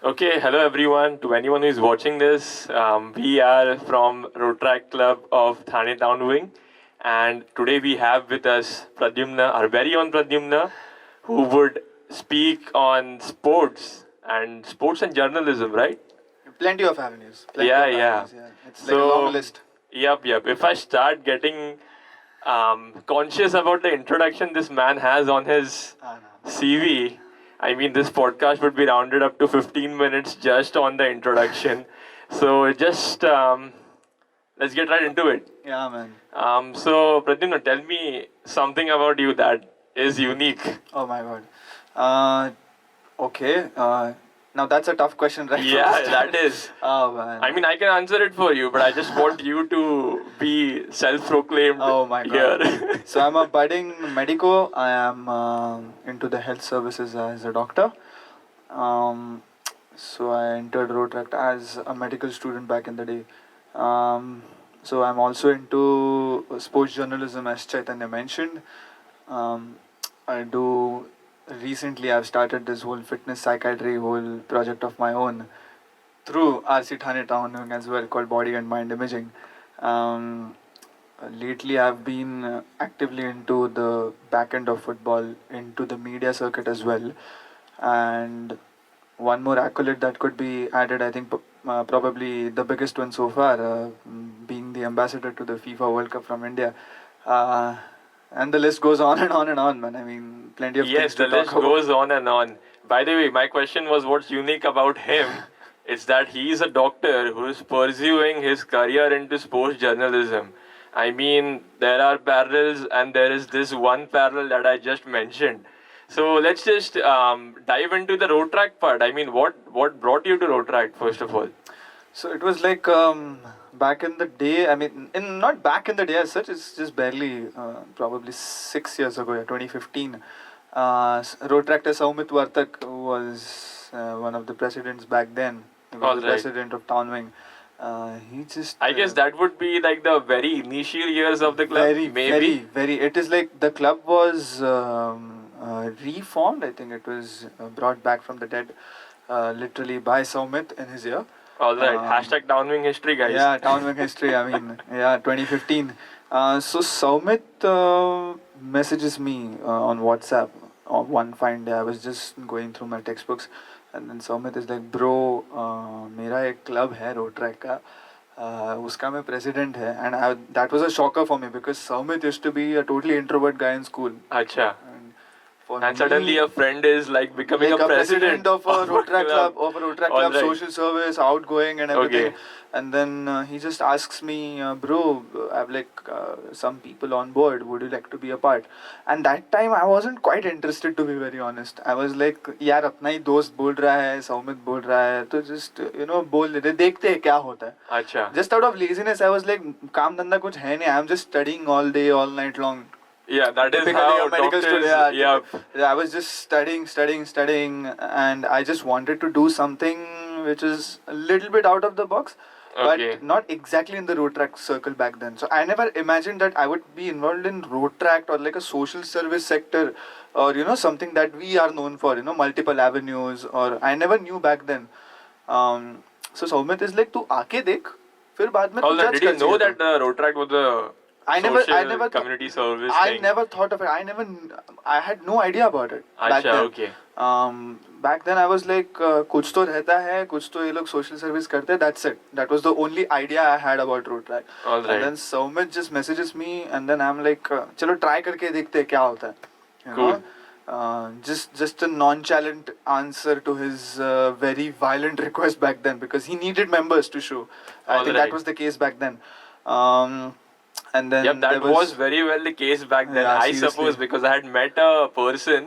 Okay, hello everyone. To anyone who is watching this, we are from Rotaract Club of Thane Town Wing, and today we have with us Pradyumna, our very own Pradyumna, who would speak on sports and journalism, right? Plenty of avenues. Plenty Yeah, of yeah. avenues, yeah. It's like a long list. Yep. If I start getting conscious about the introduction this man has on his No. CV, I mean, this podcast would be rounded up to 15 minutes just on the introduction. So just let's get right into it. Yeah, man. So Pradyumna, tell me something about you that is unique. Oh my god. Okay. Now that's a tough question, right? Yeah, that is. Oh man. I mean, I can answer it for you, but I just want you to be self-proclaimed Oh my god. here. So I'm a budding medico. I am into the health services as a doctor. So I entered Rotaract as a medical student back in the day. So I'm also into sports journalism, as Chaitanya mentioned. I do. Recently, I've started this whole fitness psychiatry whole project of my own through RC Thane Town as well, called Body and Mind Imaging. Um, Lately, I've been actively into the back end of football, into the media circuit as well. And one more accolade that could be added, I think, probably the biggest one so far, being the ambassador to the FIFA World Cup from India. Uh, and the list goes on and on and on, man. I mean, plenty of Yes, things the to talk list about. goes on and on. By the way, my question was what's unique about him? It's that he is a doctor who is pursuing his career into sports journalism. I mean, there are parallels, and there is this one parallel that I just mentioned. So let's just dive into the Rotaract part. I mean, what brought you to Rotaract first of all? So it was like back in the day. I mean, not back in the day as such. It's just barely, probably 6 years ago, yeah, 2015. Rotaractor Saumit Vartak was one of the presidents back then. He was All the right. president of Town Wing. He just. I guess that would be like the very initial years of the club, Very, maybe. very. It is like the club was reformed. I think it was brought back from the dead, literally by Saumit in his year. All right. Um, Hashtag downwing history, guys. Yeah, Town Wing history. I mean, yeah, 2015. So Saumit messages me on WhatsApp on one fine day. I was just going through my textbooks, and then Saumit is like, "Bro, मेरा एक club है Rotaract का, उसका मैं president है." And that was a shocker for me because Saumit used to be a totally introvert guy in school. Acha. For And me, suddenly a friend is like becoming like a president of a Rotaract club, All right. social service, outgoing and everything. Okay. And then he just asks me, bro, I have like some people on board. Would you like to be a part? And that time I wasn't quite interested, to be very honest. I was like, यार अपना ही दोस्त बोल रहा है, सौमित बोल रहा है, तो just बोल देते, देखते हैं क्या होता है. Acha. Just out of laziness, I was like, काम धंधा कुछ है नहीं. I'm just studying all day, all night long. Yeah, that is Typically how a medical doctors. student, Yeah. I was just studying, and I just wanted to do something which is a little bit out of the box, Okay. but not exactly in the Rotaract circle back then. So I never imagined that I would be involved in Rotaract or like a social service sector, or something that we are known for, multiple avenues. Or I never knew back then. So Soumit is like, "तू आके देख, फिर बाद में All तू right. judge Did you कर know जाइएगा." that the Rotaract was a I never community service I thing? never thought of it. I had no idea about it back Acha, then. okay. Back then I was like, कुछ तो रहता है, कुछ तो ये लोग social service करते हैं. That's it. That was the only idea I had about Rotaract. All right. And then Soumit just messages me, and then I'm like, चलो try करके देखते हैं क्या होता है. Cool. Just a nonchalant answer to his very violent request back then, because he needed members to show. I All think right. that was the case back then. And then Yep, that there was very well the case back then. Yeah, I seriously. suppose because I had met a person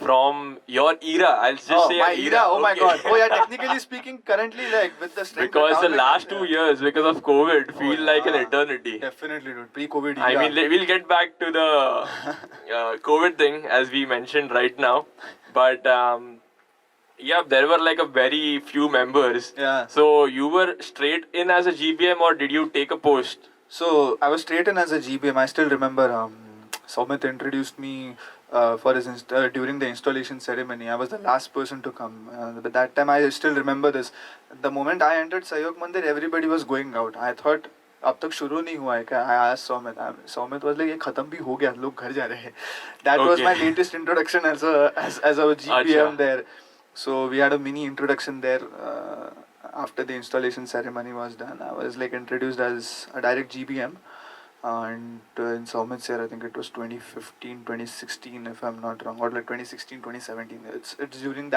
from your era. I'll just say my a era. Oh my okay. god. Oh yeah, technically speaking, currently like with the strength Because that the Town last Wing- 2 years, because of COVID, feel Oh, like an yeah. eternity. Definitely, dude. Pre-COVID I era. mean, we'll get back to the COVID thing as we mentioned right now. But yeah, there were like a very few members. Yeah. So you were straight in as a GBM or did you take a post? So I was straight in as a GBM. I still remember Soumit introduced me for his during the installation ceremony. I was the last person to come. But that time I still remember this. The moment I entered Sayok Mandir, everybody was going out. I thought अब तक शुरू नहीं हुआ है क्या? I asked Soumit was like ये खत्म भी हो गया, लोग घर जा रहे हैं. That was my latest introduction as a GPM there. So we had a mini introduction there. After the installation ceremony was done, I was like introduced as a direct GPM. And in Soumit's year, I think it was 2015, 2016, if I'm not wrong, or like 2016, 2017. It's during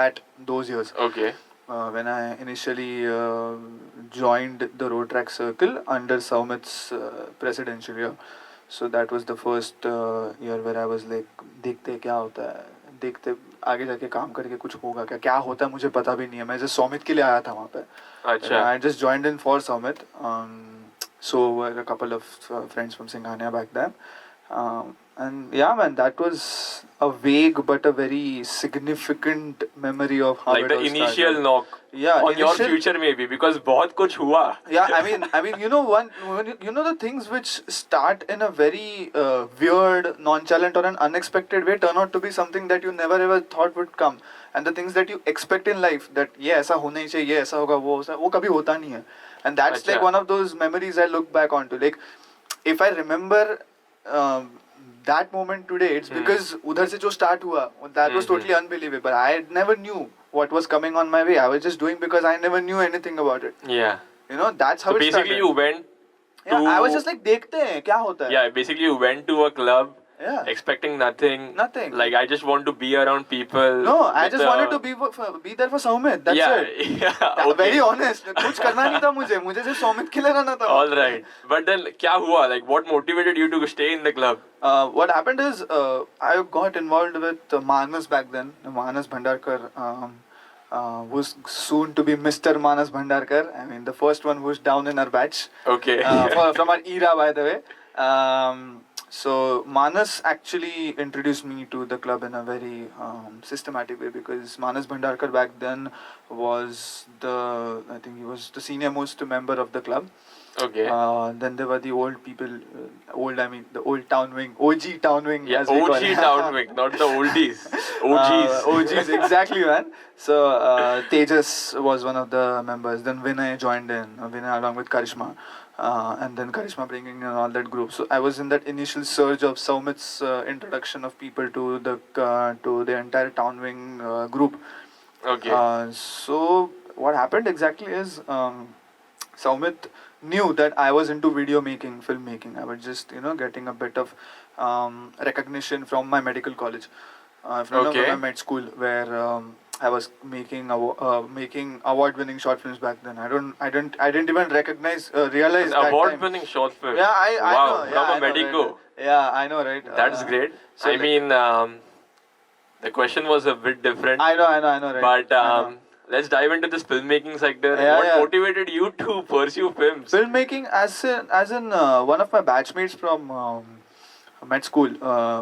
those years. Okay. When I initially joined the Rotaract circle under Soumit's presidential year. So that was the first year where I was like, देखते हैं क्या होता है, देखते आगे जाके काम करके कुछ होगा क्या होता है मुझे पता भी नहीं है. मैं just Soumit के लिए आया था वहाँ पे. अच्छा. I just joined in for Soumit. So a couple of friends from Singhania back then. And yeah, man, that was a vague but a very significant memory of how like it the all initial started. knock. Yeah, on your future maybe, because बहुत कुछ हुआ. Yeah, I mean, you know, the things which start in a very weird, nonchalant or an unexpected way turn out to be something that you never ever thought would come. And the things that you expect in life, that ये ऐसा होना ही चाहिए, ऐसा होगा, वो कभी होता नहीं है. And that's like one of those memories I look back onto. Like, if I remember that moment today, it's because udhar se jo start hua, that was totally unbelievable. I never knew what was coming on my way. I was just doing because I never knew anything about it. Yeah. You know, that's how so it started. basically you went to... Yeah, I was just like, dekhte hain, kya hota hai? Yeah, basically you went to a club. Yeah. Expecting nothing. Nothing. Like, I just want to be around people. No, I just wanted to be there for Soumit. That's it. Yeah. Okay. Very honest. कुछ करना नहीं था मुझे सिर्फ Soumit के लिए रहना था. All right. But then, क्या हुआ? Like, what motivated you to stay in the club? What happened is, I got involved with Manas back then. Manas Bhandarkar, who's soon to be Mr. Manas Bhandarkar. I mean, the first one who's down in our batch. Okay. From our era, by the way. So Manas actually introduced me to the club in a very systematic way, because Manas Bhandarkar back then was I think he was the senior most member of the club. Okay. Then there were the old people, the old town wing, OG town wing. Yeah, OG town wing, not the oldies. OGs. OGs, exactly, man. So Tejas was one of the members. Then Vinay joined in, Vinay along with Karishma. And then Karishma bringing in all that group. So I was in that initial surge of Soumit's introduction of people to the entire town wing group. Okay. So what happened exactly is Soumit knew that I was into video making, filmmaking. I was just getting a bit of recognition from my medical college, from my med school, where I was making award-winning short films back then. I didn't even realize that award-winning short film. Yeah, I know. From a medico. Right? Yeah, I know, right? That's great. So I mean, the question was a bit different. I know, right? But let's dive into this filmmaking sector. What motivated you to pursue films? Filmmaking, as in one of my batchmates from med school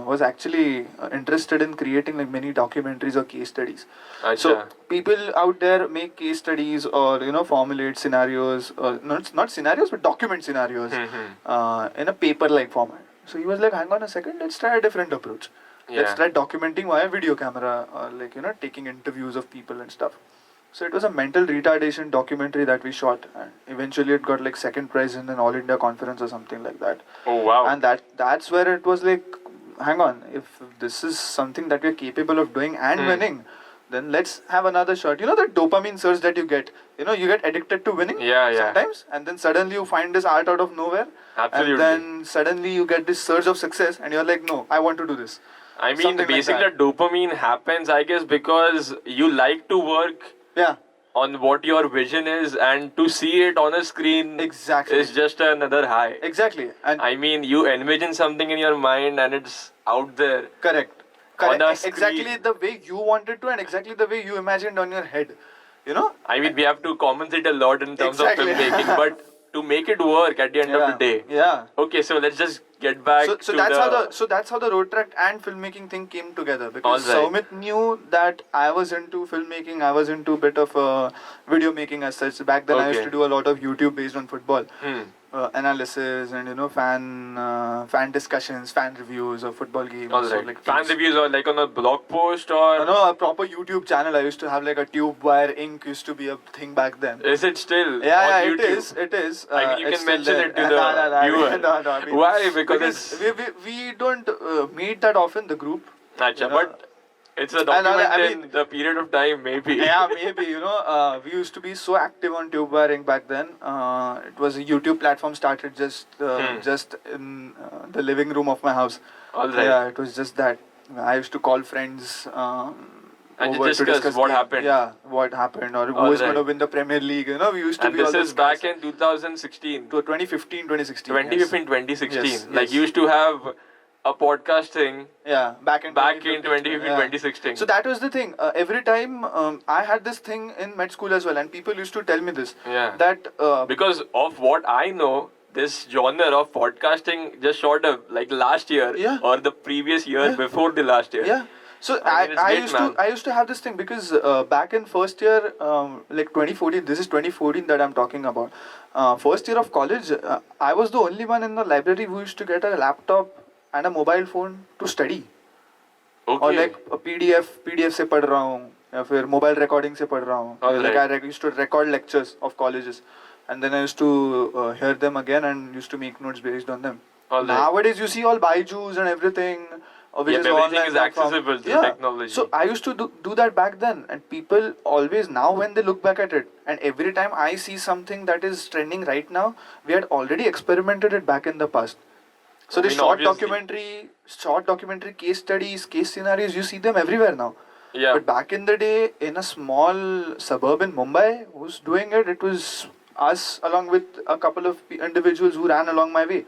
was actually interested in creating like many documentaries or case studies. Achha. So people out there make case studies or formulate scenarios, or not scenarios but document scenarios in a paper-like format. So he was like, hang on a second, let's try a different approach. Let's try documenting via video camera, or like taking interviews of people and stuff. So it was a mental retardation documentary that we shot, and eventually it got like second prize in an All India conference or something like that. Oh wow! And that's where it was like, hang on, if this is something that we're capable of doing and winning, then let's have another shot. You know that dopamine surge that you get? You get addicted to winning sometimes, and then suddenly you find this art out of nowhere. Absolutely. And then suddenly you get this surge of success, and you're like, no, I want to do this. I mean, basically the dopamine happens, I guess, because you like to work on what your vision is, and to see it on a screen is just another high. Exactly. And I mean, you envision something in your mind and it's out there. Correct. Exactly the way you wanted to, and exactly the way you imagined on your head. I mean, we have to compensate a lot in terms of filmmaking, but to make it work at the end of the day. Yeah. Okay, so let's just get back so that's how the Rotaract and filmmaking thing came together, because Soumit knew that I was into filmmaking, I was into a bit of video making as such. Back then I used to do a lot of YouTube based on football. analysis and fan discussions, fan reviews of football games. All So, right. like Fan teams. reviews or like on a blog post or No, a proper YouTube channel. I used to have like a tube wire ink used to be a thing back then. is it still Yeah, on yeah, YouTube? it is. I mean, you It's can still mention there. it to the No, no, no, viewer. no, I mean, Why? Because it's we don't meet that often, the group. Acha, you know. but it's a document I mean, in the period of time, maybe. Yeah, maybe, we used to be so active on tube wiring back then. It was a YouTube platform started just in the living room of my house. All right. Yeah, it was just that. I used to call friends And over to discuss what game. happened. Yeah, what happened or who All was going to right. win the Premier League. We used to And be all this is those guys. back in 2016. To 2015, 2016. 2015, 2016. Yes, Like yes. you used to have a podcast thing Yeah, back in back 2015, in 2015, yeah. 2016. So that was the thing. Every time I had this thing in med school as well, and people used to tell me this. Yeah. That Because of what I know, this genre of podcasting just shot up like last year Yeah. or the previous year Yeah. before the last year. yeah. So I mean, it's great, man. I used to have this thing because back in first year, like 2014. This is 2014 that I'm talking about. First year of college, I was the only one in the library who used to get a laptop and a mobile phone to study. Okay. और like PDF से पढ़ रहा हूँ या फिर mobile recording से पढ़ रहा हूँ. Like I used to record lectures of colleges and then I used to hear them again and used to make notes based on them. All right. Nowadays you see all Byju's and everything, which is everything online is platform. accessible through Yeah. technology. So I used to do that back then, and people always now when they look back at it, and every time I see something that is trending right now, we had already experimented it back in the past. So the I mean, short obviously. documentary case studies, case scenarios, you see them everywhere now. Yeah. But back in the day, in a small suburb in Mumbai, who's doing it? It was us along with a couple of individuals who ran along my way.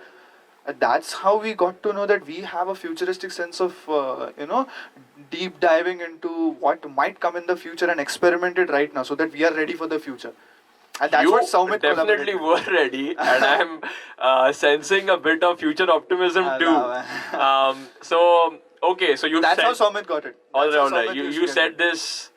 That's how we got to know that we have a futuristic sense of, deep diving into what might come in the future and experiment it right now so that we are ready for the future. And that's you what Soumit definitely collaborated. were ready, and I'm sensing a bit of future optimism I too. know, So okay, so you That's said how Soumit got it. all That's how right. Soumit You used you to get said it. this.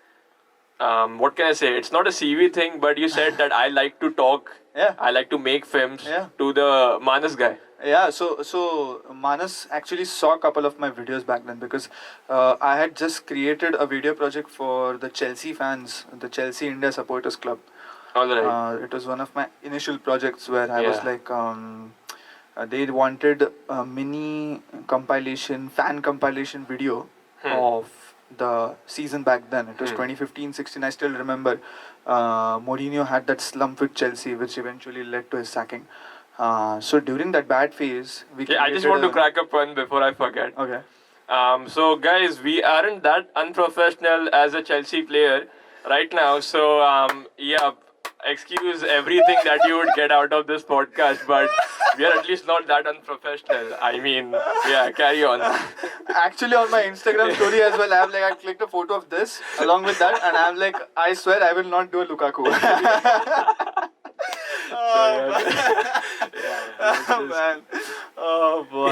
What can I say? It's not a CV thing, but you said that I like to talk. Yeah. I like to make films. Yeah. To the Manas guy. Yeah, so Manas actually saw a couple of my videos back then because I had just created a video project for the Chelsea fans, the Chelsea India Supporters Club. All right. It was one of my initial projects where I was Yeah. like, they wanted a mini compilation, fan compilation video of the season back then. It was 2015-16. I still remember Mourinho had that slump with Chelsea, which eventually led to his sacking. So during that bad phase, we Yeah, I just created want to a- crack up one before I forget. Okay. So guys, we aren't that unprofessional as a Chelsea player right now. So yeah, excuse everything that you would get out of this podcast, but we are at least not that unprofessional. I mean, yeah, carry on. Actually, on my Instagram story as well, I clicked a photo of this along with that, and I'm like, I swear I will not do a Lukaku. Oh man, oh boy,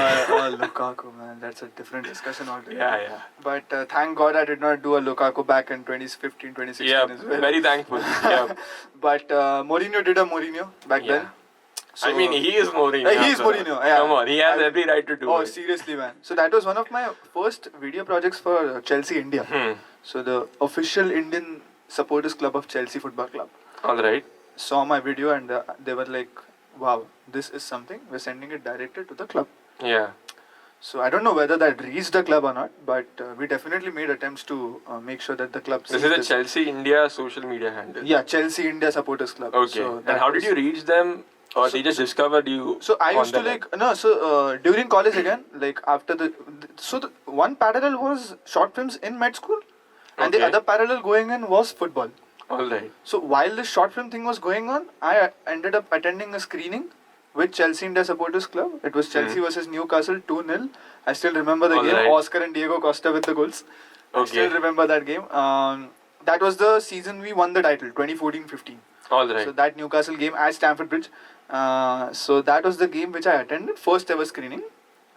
Lukaku, man, that's a different discussion altogether. Yeah. But thank God I did not do a Lukaku back in 2015, 2016 Yeah, as well. very thankful. Yeah. But Mourinho did a Mourinho back Yeah. then. I mean, he is Mourinho. He is after all. Mourinho, yeah. Come on, he has every right to do Oh, it. seriously, man. So that was one of my first video projects for Chelsea India. So the official Indian supporters club of Chelsea Football Club All right. saw my video and they were like, wow, this is something. We're sending it directed to the club. Yeah. So I don't know whether that reached the club or not, but we definitely made attempts to make sure that the club This sees is a Chelsea India social media handle. Yeah, Chelsea India Supporters Club. Okay. So And that how did was- you reach them? Or they just discovered you? So I on used to the net? during college again, like after the one parallel was short films in med school, and the Okay. other parallel going in was football. All right. So while this short film thing was going on, I ended up attending a screening with Chelsea India Supporters Club. It was Chelsea versus Newcastle 2-0. I still remember the All game. right. Oscar and Diego Costa with the goals. I Okay. still remember that game. That was the season we won the title, 2014-15. All right. So that Newcastle game at Stamford Bridge. So that was the game which I attended, first ever screening.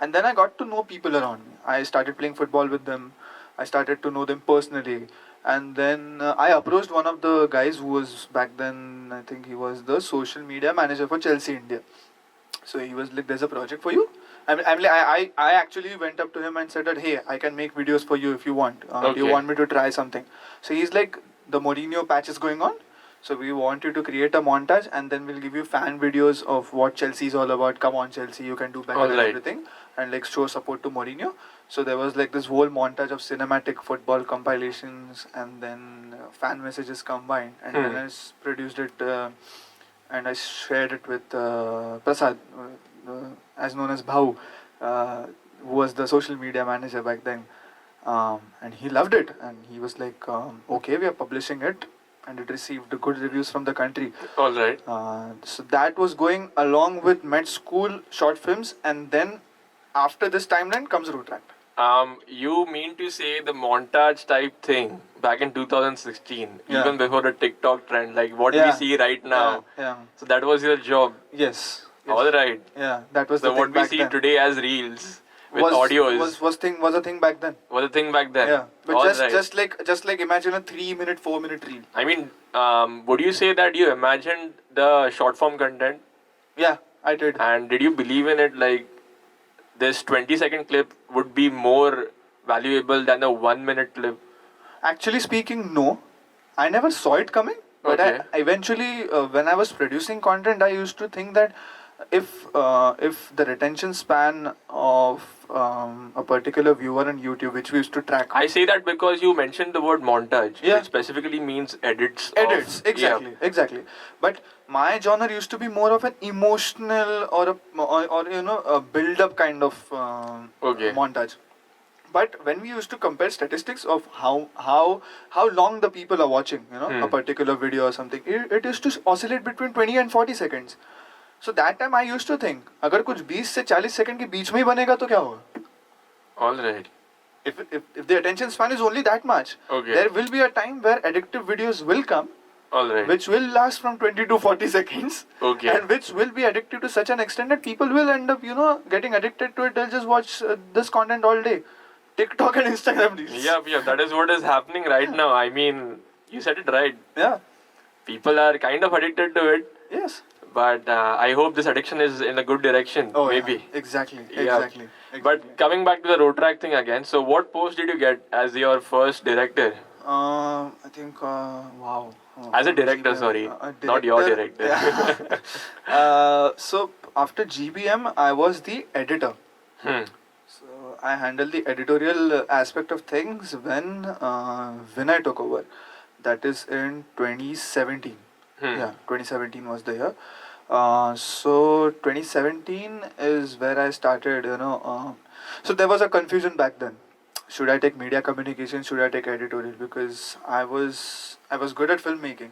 And then I got to know people around me. I started playing football with them. I started to know them personally. And then I approached one of the guys who was back then, I think he was the social media manager for Chelsea India. So he was like, "There's a project for you." I actually went up to him and said that, "Hey, I can make videos for you if you want. Do you Okay. want me to try something?" So he's like, "The Mourinho patch is going on. So we want you to create a montage, and then we'll give you fan videos of what Chelsea is all about. Come on, Chelsea, you can do better and Alright. everything, and like show support to Mourinho." So there was like this whole montage of cinematic football compilations and then fan messages combined, and then I produced it and I shared it with Prasad, as known as Bhau, who was the social media manager back then. And he loved it, and he was like, "Okay, we are publishing it," and it received good reviews from the country. All right. So that was going along with med school short films, and then after this timeline comes Rotaract. You mean to say the montage type thing back in 2016, Yeah. even before the TikTok trend, like what we Yeah. see right now. Yeah. So that was your job. Yes. Yes. All right. Yeah, that was So the thing what we back see then. today as reels with audios was a thing back then. was a thing back then. Yeah, but All just right. just like imagine a 3-minute, 4-minute reel. I mean, would you say that you imagined the short form content Yeah, I did. and did you believe in it? Like this 20-second clip would be more valuable than a 1-minute clip. Actually speaking, no, I never saw it coming. But Okay. I eventually, when I was producing content, I used to think that if the retention span of a particular viewer on YouTube, which we used to track, I say that because you mentioned the word montage, Yeah. which specifically means edits. edits Of, exactly, exactly. But my genre used to be more of an emotional or a build up kind of Okay. montage. But when we used to compare statistics of how long the people are watching, a particular video or something, it used to oscillate between 20 and 40 seconds. So that time I used to think, अगर कुछ 20 से 40 second के बीच में ही बनेगा तो क्या होगा? All right. If the attention span is only that much, Okay. there will be a time where addictive videos will come, All right. which will last from 20 to 40 seconds, Okay. and which will be addictive to such an extent that people will end up, getting addicted to it. They'll just watch this content all day. TikTok and Instagram reels. Yeah, that is what is happening right now. I mean, you said it right. Yeah. People are kind of addicted to it, Yes. but I hope this addiction is in a good direction. Oh, maybe. Yeah. Exactly. Yeah. Exactly. But coming back to the Rotaract thing again, so what post did you get as your first director? I think, wow. As a director, sorry. Not your director. Yeah. So after GBM, I was the editor. So I handled the editorial aspect of things when I took over. That is in 2017. Yeah, 2017 was the year. So 2017 is where I started, so there was a confusion back then. Should I take media communication? Should I take editorial? Because I was good at filmmaking,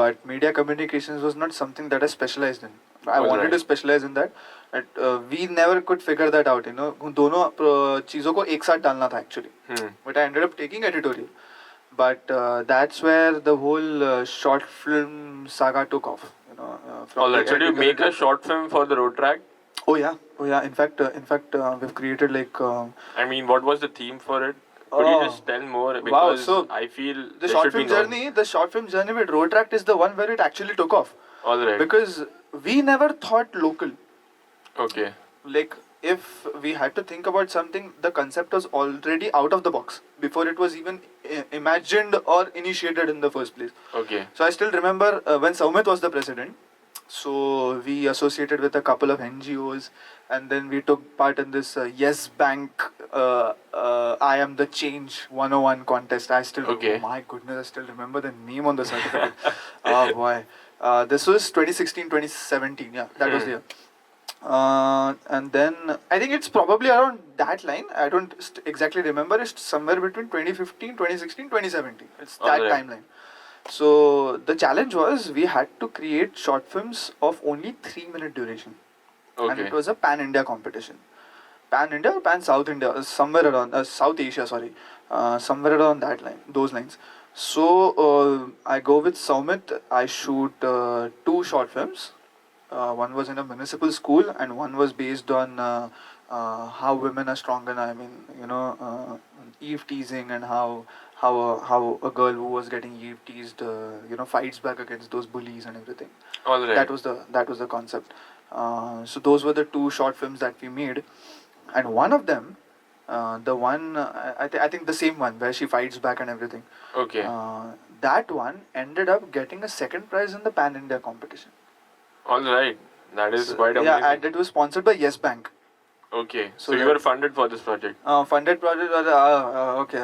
but media communications was not something that I specialized in. I wanted to specialize in that. We never could figure that out. दोनों चीजों को एक साथ डालना था actually. But I ended up taking editorial. But that's where the whole short film saga took off. All right. So do you make a short film for the Rotaract? Oh yeah. In fact, we've created like. I mean, what was the theme for it? Could you just tell more? Because So I feel the there short should film be known. journey, with Rotaract is the one where it actually took off. All right. Because we never thought local. Okay. Like if we had to think about something, the concept was already out of the box before it was even imagined or initiated in the first place. Okay. So I still remember when Soumit was the president. So we associated with a couple of NGOs, and then we took part in this Yes Bank I Am the Change 101 contest. I still, Okay. oh my goodness, I still remember the name on the certificate. Oh boy. This was 2016, 2017. Yeah, that was the year. And then I think it's probably around that line. I don't exactly remember. It's somewhere between 2015, 2016, 2017. It's that Alright. timeline. So the challenge was we had to create short films of only 3-minute duration. And Okay. it was a pan-India competition. Pan-India or pan-South India? Somewhere around, South Asia, sorry. Somewhere around that line, those lines. So I go with Soumit. I shoot 2 short films. One was in a municipal school, and one was based on how women are stronger. I mean, eve teasing, and how a girl who was getting eve teased, fights back against those bullies and everything. All right. That was the concept. So those were the 2 short films that we made, and one of them, the one I think the same one where she fights back and everything. Okay. That one ended up getting a second prize in the Pan India competition. All right. That is So, quite amazing. yeah, and it was sponsored by Yes Bank. Okay. So So you that- were funded for this project. Funded project. Okay,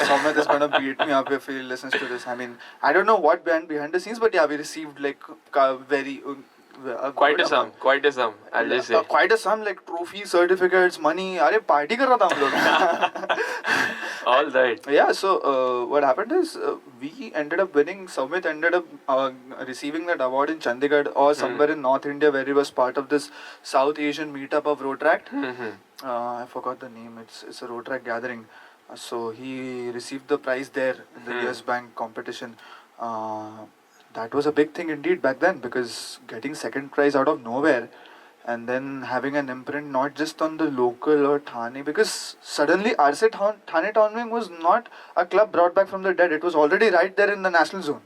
Soumit is gonna beat me up if he listens to this. I mean, I don't know what behind the scenes, but yeah, we received like very Quite good a sum. amount. Quite a sum. I'll just say. Quite a sum, like trophies, certificates, money. अरे party कर रहा था हम लोग. All right. Yeah, so what happened is we ended up winning. Soumit ended up receiving that award in Chandigarh or somewhere in North India, where he was part of this South Asian meetup of Rotaract. I forgot the name. It's a Rotaract gathering. So he received the prize there in the Yes Bank competition. That was a big thing indeed back then, because getting second prize out of nowhere and then having an imprint not just on the local or Thane, because suddenly RC Thane Town Wing was not a club brought back from the dead. It was already right there in the national zone.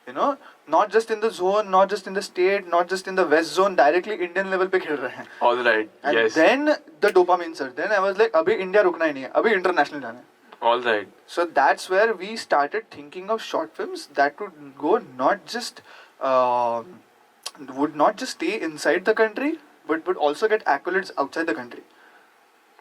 You know, not just in the zone, not just in the state, not just in the west zone, directly Indian level pe khel rahe hain. All right. And Yes. then the dopamine surge. Then I was like, abhi India rukna hi nahi hai, abhi international jana hai. All right. So that's where we started thinking of short films that would go not just would not just stay inside the country, but would also get accolades outside the country.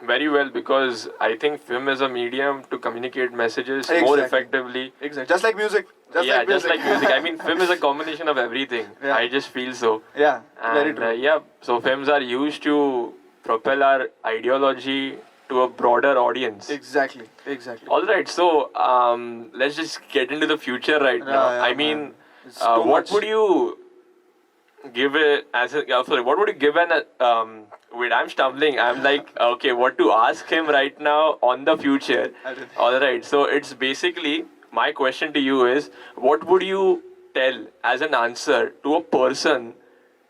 Very well, because I think film is a medium to communicate messages more Exactly. effectively. Exactly. Just like music. Just like music. I mean, film is a combination of everything. Yeah. I just feel so. Yeah, very And true. yeah, so films are used to propel our ideology to a broader audience. Exactly. All right, so let's just get into the future right now. Yeah, I man. mean, It's too what much. would you give it as a, sorry, what would you give an wait, I'm stumbling. I'm like, okay, what to ask him right now on the future? I don't know. All right, so it's basically, my question to you is, what would you tell as an answer to a person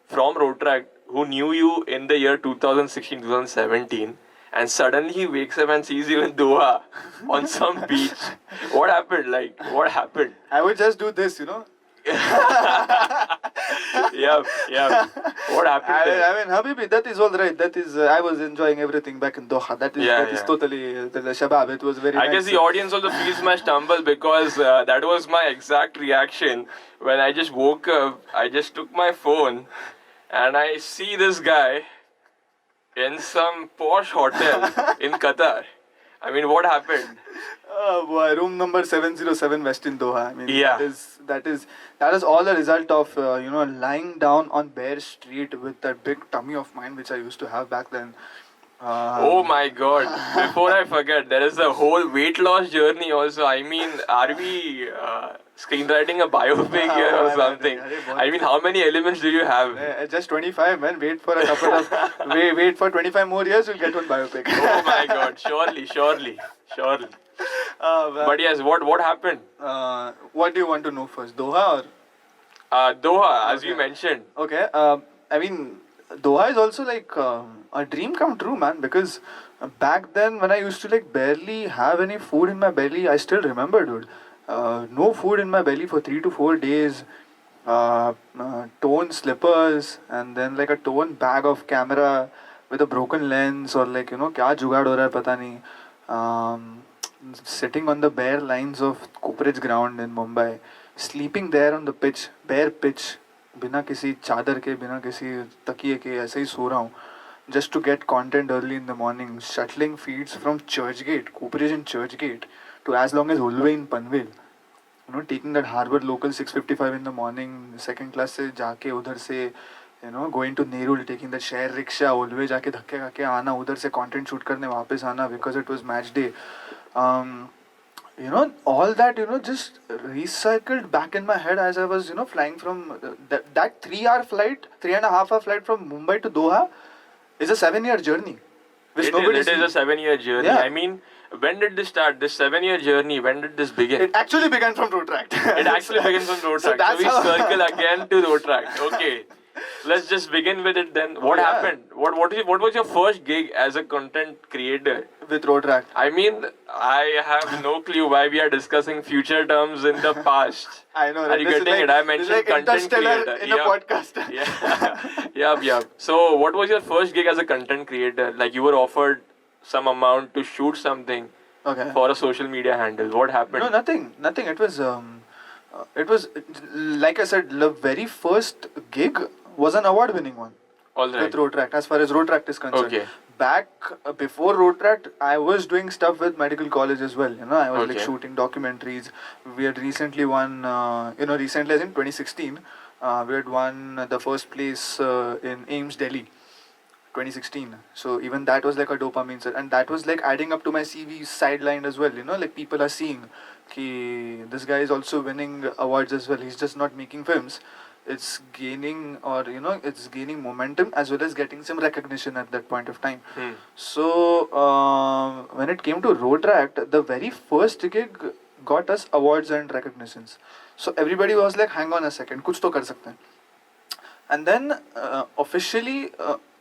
from Rotaract who knew you in the year 2016, 2017, and suddenly he wakes up and sees you in Doha on some beach? What happened? Like, what happened? I would just do this, you know. Yeah. What happened there? I mean, Habibi, that is all right. That is, I was enjoying everything back in Doha. That is totally shabab. It was very I nice. guess the audience also feels my stumble, because that was my exact reaction when I just woke up. I just took my phone and I see this guy in some posh hotel in Qatar. I mean, what happened? Oh boy, room number 707 West in Doha. I mean, Yeah. that is all a result of lying down on bare street with that big tummy of mine which I used to have back then. Oh my god. Before I forget, there is a whole weight loss journey also. I mean, are we screenwriting a biopic here or something? I mean, how many elements do you have? Just 25, man. Wait for a couple of wait for 25 more years, you'll get one biopic. Oh my god, surely. But yes, what happened? What do you want to know first, Doha or? Doha, as Okay. you mentioned. Okay. I mean, Doha is also like a dream come true, man. Because back then, when I used to like barely have any food in my belly, I still remember, dude. No food in my belly for 3 to 4 days. Torn slippers, and then like a torn bag of camera with a broken lens, or like क्या जुगाड़ हो रहा है पता नहीं. Sitting on the bare lines of Cooperage ground in Mumbai, sleeping there on the pitch, bare pitch, बिना किसी चादर के, बिना किसी तकिए के, ऐसे ही सो रहा हूँ, just to get content early in the morning, shuttling feeds from Churchgate, Cooperage and Churchgate, to as long as Ulve in Panvel. Taking that Harbour local 6:55 in the morning, second class से जाके उधर से, going to Nerul, taking that share rickshaw, Ulve जाके धक्के खाके आना, उधर से content shoot करने वापस आना, because it was match day. All that, just recycled back in my head as I was, flying from that 3-hour flight, 3.5-hour flight from Mumbai to Doha is a 7-year journey. Which nobody It is a 7-year journey. Yeah. I mean, when did this start? This 7-year journey, when did this begin? It actually began from Rotaract. It actually begins from Rotaract. So that's we how- circle again to Rotaract. Okay. let's just begin with it then. What yeah. happened? What was your first gig as a content creator? With Rotaract. I mean, I have no clue why we are discussing future terms in the past. I know. Are Right? you This is getting like, it? I this is mentioned like content Interstellar creator. in a podcast. Yeah. Yep. So, what was your first gig as a content creator? Like, you were offered some amount to shoot something Okay. for a social media handle. What happened? No, nothing. It was like I said, the very first gig was an award-winning one. All right. With Rotaract, as far as Rotaract is concerned. Okay. Back before Rotaract, I was doing stuff with medical college as well. I was like Okay. shooting documentaries. We had recently won, recently as in 2016, we had won the first place in AIMS Delhi. 2016. So even that was like a dopamine set, and that was like adding up to my CV sidelined as well. Like people are seeing, ki this guy is also winning awards as well. He's just not making films. It's gaining, or it's gaining momentum as well as getting some recognition at that point of time. So when it came to Rotaract, the very first gig got us awards and recognitions. So everybody was like, hang on a second, kuch to kar sakte hain. And then officially,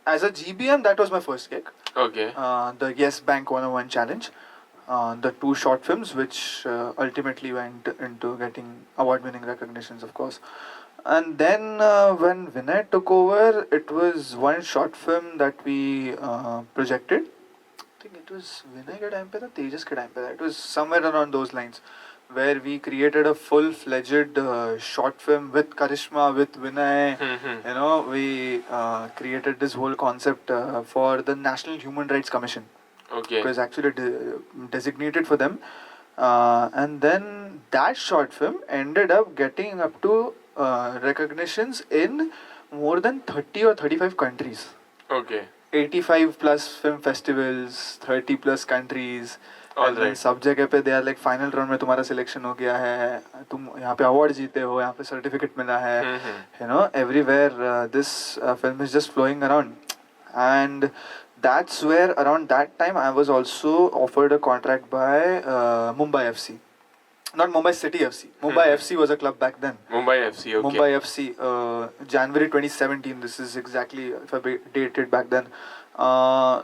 as a GBM, that was my first gig. Okay. The Yes Bank 101 challenge. The 2 short films, which ultimately went into getting award-winning recognitions, of course. And then when Vinay took over, it was one short film that we projected. I think it was Vinay ke time pe tha, Tejas ke time pe tha. It was somewhere around those lines, where we created a full-fledged short film with Karishma, with Vinay. We created this whole concept for the National Human Rights Commission. Okay. It was actually designated for them. And then that short film ended up getting up to recognitions in more than 30 or 35 countries. Okay. 85 plus film festivals, 30 plus countries. All And then right. सब जगह पे they are like final round में तुम्हारा selection हो गया है, तुम यहाँ पे award जीते हो, यहाँ पे certificate मिला है. Everywhere this film is just flowing around. And that's where around that time I was also offered a contract by Mumbai FC. Not Mumbai City FC. Mumbai FC was a club back then. Mumbai FC. Okay. Mumbai FC, January 2017. This is exactly, if I dated back then.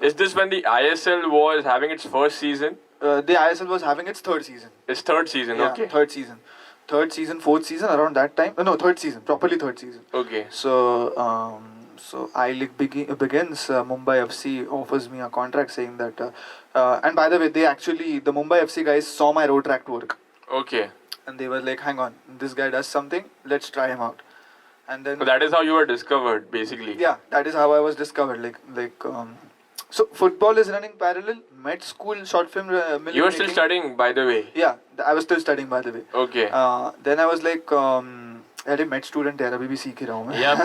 Is this when the ISL was having its first season? The ISL was having its 3rd season. Its 3rd season. Yeah, Okay. 3rd season. 3rd season, 4th season, around that time. No, 3rd season. Properly 3rd season. Okay. So, so I-League begins. Mumbai FC offers me a contract saying that. And by the way, the Mumbai FC guys saw my Rotaract work. Okay. And they were like, hang on, this guy does something, let's try him out. And then So that is how you were discovered, basically. yeah, that is how I was discovered. So football is running parallel. Med school short film. You were still studying, by the way. Yeah, I was still studying, by the way. Okay. Then I was like, अरे med student यार, अभी भी सीख ही रहा हूँ मैं. Yep.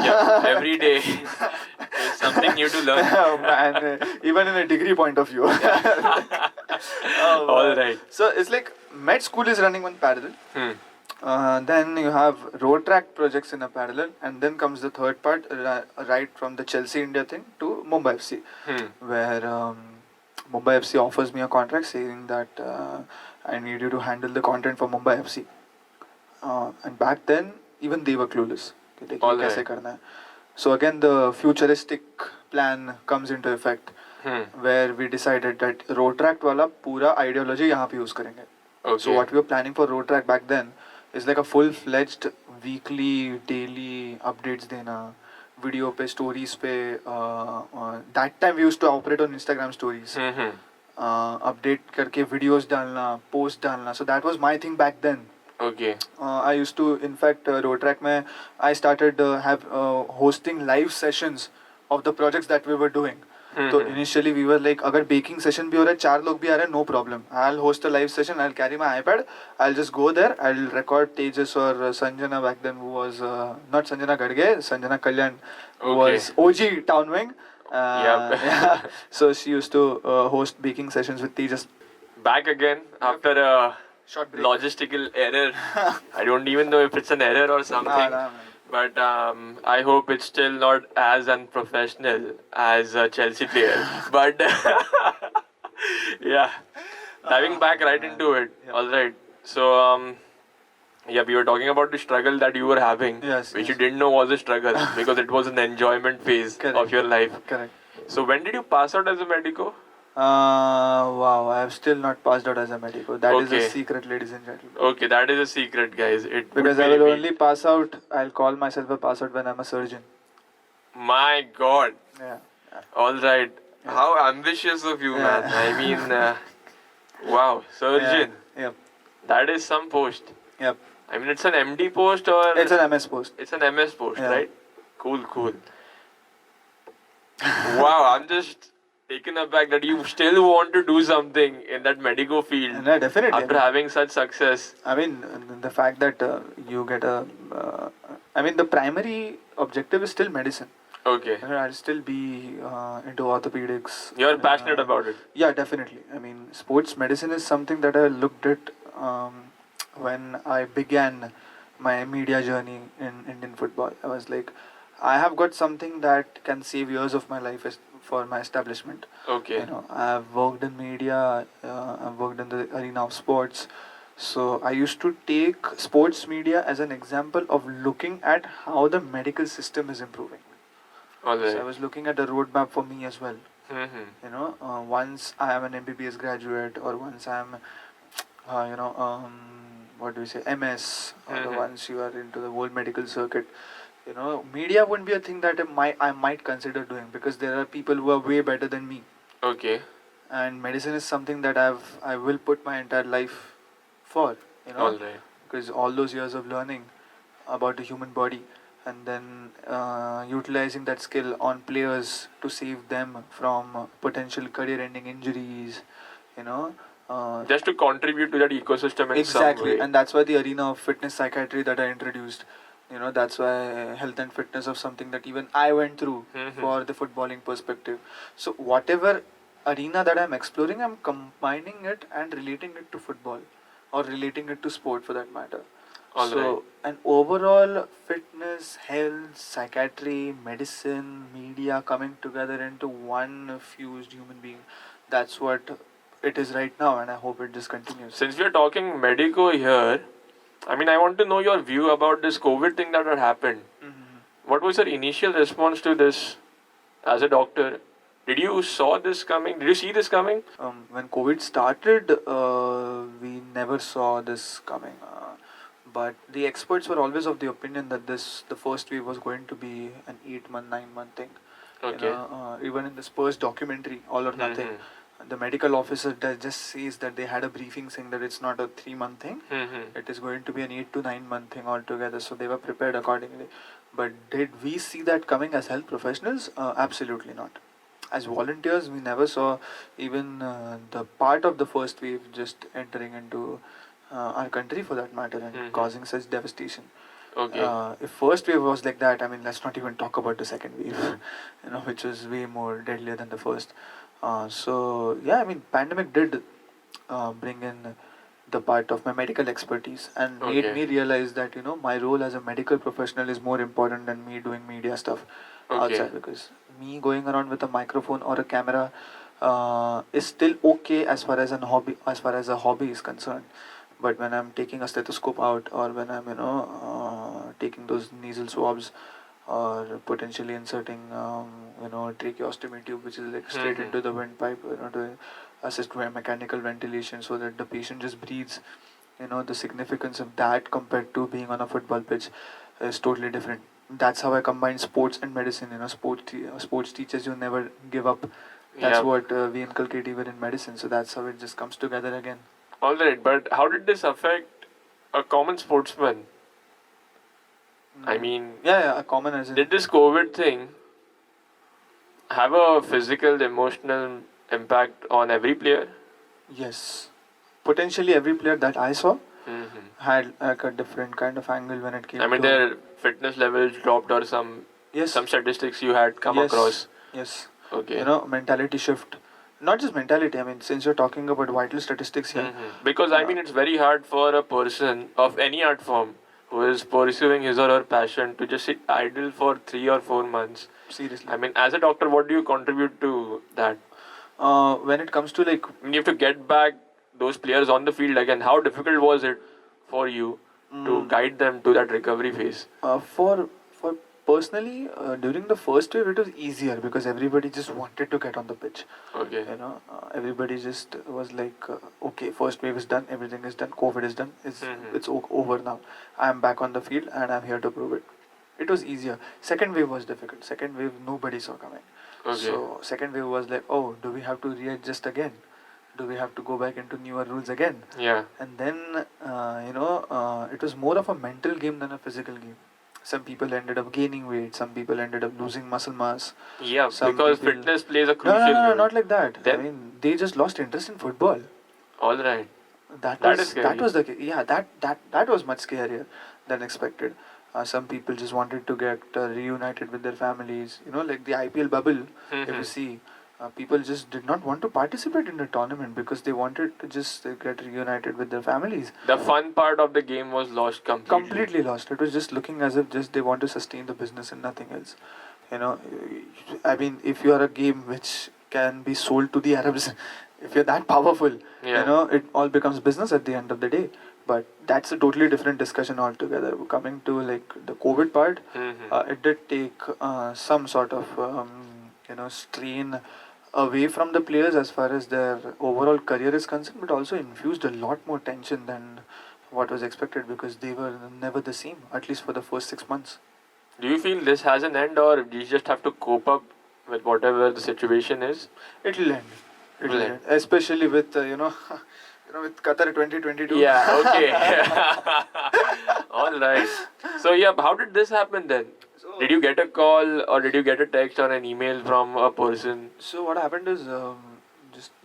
Every day there's something new to learn. Man, even in a degree point of view. All right. So it's like med school is running one parallel. Then you have Rotaract projects in a parallel, and then comes the third part, right from the Chelsea India thing to Mumbai FC, where Mumbai FC offers me a contract saying that I need you to handle the content for Mumbai FC. And back then, even they were clueless. All कैसे right. करना है. So again, the futuristic plan comes into effect, where we decided that Rotaract वाला पूरा ideology यहाँ पे use करेंगे. Okay. So what we were planning for Rotaract back then is like a full-fledged weekly, daily updates देना, video पे, stories पे. That time we used to operate on Instagram stories. Update करके videos डालना, post डालना. So that was my thing back then. Okay. I used to, in fact, Rotaract में I started hosting live sessions of the projects that we were doing. So initially we were like, अगर baking session भी हो रहा है, 4 लोग भी आ रहे हैं, no problem. I'll host a live session. I'll carry my iPad. I'll just go there. I'll record Tejas or Sanjana back then, who was not Sanjana Gadge, Sanjana Kalyan, who was OG Town Wing. Yeah. So she used to host baking sessions with Tejas. Back again after a Short break. logistical error. I don't even know if it's an error or something. Nah, But I hope it's still not as unprofessional as a Chelsea player. But yeah, diving back right into it. Yeah. All right. So Yeah, we were talking about the struggle that you were having, Yes, which yes. you didn't know was a struggle because it was an enjoyment phase Correct. of your life. Correct. So when did you pass out as a medico? Wow, I have still not passed out as a medico. That is a Okay. secret, ladies and gentlemen. Okay, that is a secret, guys. It would Because be I will revealed. only pass out, I'll call myself a pass out when I'm a surgeon. My God. Yeah. All right. Yeah. How ambitious of you, Yeah. man. I mean, wow, surgeon. Yeah. Yep. That is some post. Yep. I mean, it's an MD post or It's an MS post. it's an MS post, Yeah. right? Cool, cool. Wow, I'm just taken aback that you still want to do something in that medical field No, definitely. after having such success. I mean, the fact that you get a. I mean, the primary objective is still medicine. Okay. I'll still be into orthopedics. You're passionate about it. Yeah, definitely. I mean, sports medicine is something that I looked at when I began my media journey in Indian football. I was like, I have got something that can save years of my life for my establishment. Okay. You know, I've worked in media, I've worked in the arena of sports. So I used to take sports media as an example of looking at how the medical system is improving. All So I right. was looking at the roadmap for me as well. Mm-hmm. You know, once I am an MBBS graduate, or once I am, what do we say, MS, or Mhm. once you are into the whole medical circuit, you know, media wouldn't be a thing that I might consider doing, because there are people who are way better than me, Okay. and medicine is something that I will put my entire life for, you know, All right. because all those years of learning about the human body, and then utilizing that skill on players to save them from potential career-ending injuries, you know. Just to contribute to that ecosystem in some Exactly, way. and that's why the arena of fitness psychiatry that I introduced. You know, that's why health and fitness of something that even I went through Mhm. for the footballing perspective. So whatever arena that I'm exploring, I'm combining it and relating it to football, or relating it to sport for that matter. All So right. an overall fitness, health, psychiatry, medicine, media coming together into one fused human being. That's what it is right now, and I hope it just continues. Since we are talking medico here, I mean, I want to know your view about this COVID thing that had happened. Mhm. What was your initial response to this as a doctor? Did you saw this coming? Did you see this coming? When COVID started, we never saw this coming. But the experts were always of the opinion that the first wave was going to be an 8-month, 9-month thing. Okay. You know, even in the Spurs documentary, All or Nothing, Mhm. the medical officer just says that they had a briefing saying that it's not a 3-month thing. Mhm. It is going to be an 8 to 9 month thing altogether. So they were prepared accordingly. But did we see that coming as health professionals? Absolutely not. As volunteers, we never saw even the part of the first wave just entering into our country for that matter, and Mhm. causing such devastation. Okay. If first wave was like that, I mean, let's not even talk about the second wave, you know, which was way more deadlier than the first. So yeah, I mean, pandemic did bring in the part of my medical expertise, and made Okay. me realize that, you know, my role as a medical professional is more important than me doing media stuff Okay. outside, because me going around with a microphone or a camera is still okay as far as a hobby is concerned. But when I'm taking a stethoscope out, or when I'm, you know, taking those nasal swabs, or potentially inserting, tracheostomy tube, which is like straight Mhm. into the windpipe, you know, to assist with mechanical ventilation so that the patient just breathes. You know, the significance of that compared to being on a football pitch is totally different. That's how I combine sports and medicine. You know, sports teaches you never give up. That's Yeah. what we inculcate even in medicine. So that's how it just comes together again. All right. But how did this affect a common sportsman? I mean, Yeah, a common as in. did this COVID thing have a physical, emotional impact on every player? Yes. Potentially every player that I saw Mm-hmm. had like a different kind of angle when it came I mean, to. their fitness levels dropped, or some Yes. statistics you had come Yes. across. Yes. Okay. You know, mentality shift. Not just mentality, I mean, since you're talking about vital statistics here. Because I mean, it's very hard for a person of any art form who is pursuing his or her passion to just sit idle for 3 or 4 months. Seriously. I mean, as a doctor, what do you contribute to that? When it comes to like. You have to get back those players on the field again. How difficult was it for you to guide them to that recovery phase? For personally, during the first wave, it was easier because everybody just wanted to get on the pitch. Okay. You know, everybody just was like, okay, first wave is done, everything is done, COVID is done, it's over now. I'm back on the field and I'm here to prove it. It was easier. Second wave was difficult. Second wave, nobody saw coming. Okay. So second wave was like, oh, do we have to readjust again? Do we have to go back into newer rules again? Yeah. And then, it was more of a mental game than a physical game. Some people ended up gaining weight, some people ended up losing muscle mass. Yeah, Some because people- fitness plays a No, crucial no, no, no, role. not like that. Then? I mean, they just lost interest in football. All right. That That was is scary. that was the yeah that was much scarier than expected. Some people just wanted to get reunited with their families. You know, like the IPL bubble. If you see, people just did not want to participate in the tournament because they wanted to just get reunited with their families. The fun part of the game was lost completely. Completely lost. It was just looking as if just they want to sustain the business and nothing else. You know, I mean, if you are a game which can be sold to the Arabs, if you're that powerful, Yeah. you know, it all becomes business at the end of the day. But that's a totally different discussion altogether. Coming to like the COVID part, it did take some sort of strain away from the players as far as their overall career is concerned, but also infused a lot more tension than what was expected because they were never the same, at least for the first 6 months. Do you feel this has an end, or do you just have to cope up with whatever the situation is? It'll end. It'll Will end. end. Especially with with Qatar 2022. Yeah, okay. All right. So, yeah, how did this happen then? So, Did you get a call or did you get a text or an email from a person? So what happened is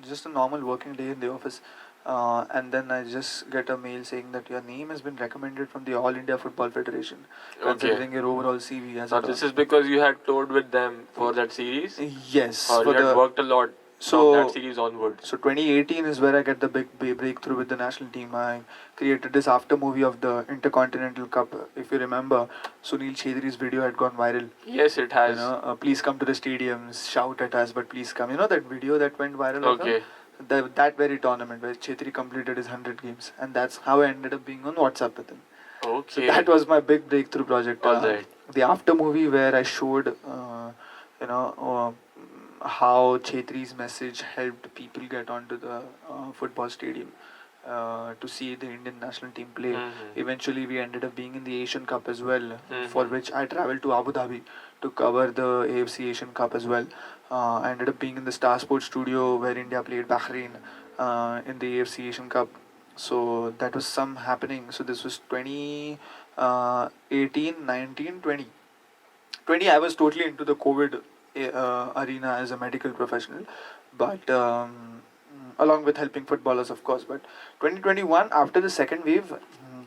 just a normal working day in the office, and then I just get a mail saying that your name has been recommended from the All India Football Federation, considering your overall CV as Now, a this is because you had toured with them for that series? yes Or for you had the worked a lot so from that series onwards? so 2018 is where I get the big breakthrough with the national team. I created this after movie of the Intercontinental Cup. If you remember, Sunil Chedri's video had gone viral. Yes, it You has. know, please come to the stadiums, shout at us, but please come. You know that video that went viral of him? Okay. That very tournament where Chetri completed his 100 games, and that's how I ended up being on WhatsApp with him. So Okay. that was my big breakthrough project. Alright. The after movie where I showed, how Chetri's message helped people get onto the football stadium to see the Indian national team play. Eventually, we ended up being in the Asian Cup as well, for which I traveled to Abu Dhabi to cover the AFC Asian Cup as well. I ended up being in the Star Sports studio where India played Bahrain in the AFC Asian Cup. So that was some happening. So this was 2018, 19, 20. 20, I was totally into the COVID arena as a medical professional, but along with helping footballers, of course. But 2021, after the second wave,